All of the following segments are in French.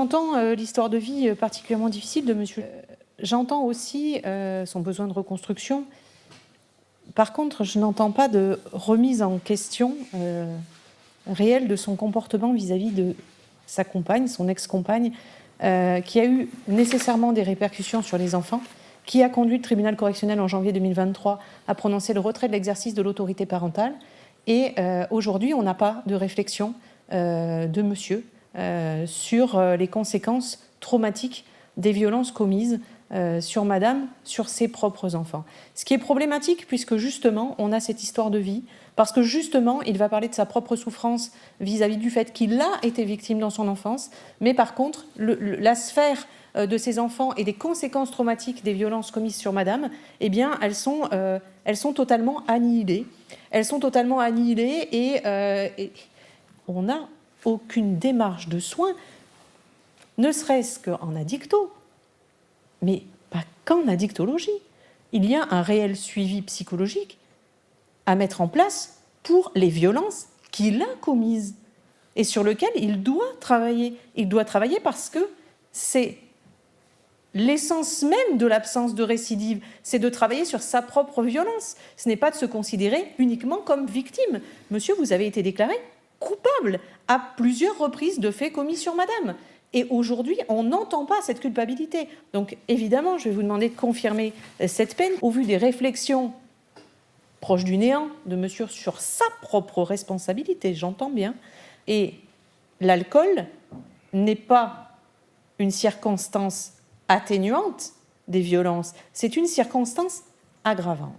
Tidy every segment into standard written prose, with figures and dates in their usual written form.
J'entends l'histoire de vie particulièrement difficile de monsieur. J'entends aussi son besoin de reconstruction. Par contre, je n'entends pas de remise en question réelle de son comportement vis-à-vis de sa compagne, son ex-compagne, qui a eu nécessairement des répercussions sur les enfants, qui a conduit le tribunal correctionnel en janvier 2023 à prononcer le retrait de l'exercice de l'autorité parentale. Et aujourd'hui, on n'a pas de réflexion de monsieur sur les conséquences traumatiques des violences commises sur madame, sur ses propres enfants. Ce qui est problématique, puisque justement, on a cette histoire de vie, parce que justement, il va parler de sa propre souffrance vis-à-vis du fait qu'il a été victime dans son enfance, mais par contre, la sphère de ses enfants et des conséquences traumatiques des violences commises sur madame, eh bien, elles sont totalement annihilées. Elles sont totalement annihilées et on n'a aucune démarche de soins, ne serait-ce qu'en addicto, mais pas qu'en addictologie. Il y a un réel suivi psychologique à mettre en place pour les violences qu'il a commises et sur lequel il doit travailler. Il doit travailler parce que c'est l'essence même de l'absence de récidive, c'est de travailler sur sa propre violence. Ce n'est pas de se considérer uniquement comme victime. Monsieur, vous avez été déclaré coupable à plusieurs reprises de faits commis sur madame. Et aujourd'hui, on n'entend pas cette culpabilité. Donc, évidemment, je vais vous demander de confirmer cette peine au vu des réflexions proches du néant de monsieur sur sa propre responsabilité, j'entends bien. Et l'alcool n'est pas une circonstance atténuante des violences, c'est une circonstance aggravante.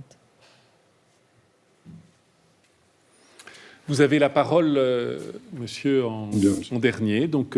Vous avez la parole, monsieur, en dernier. Donc,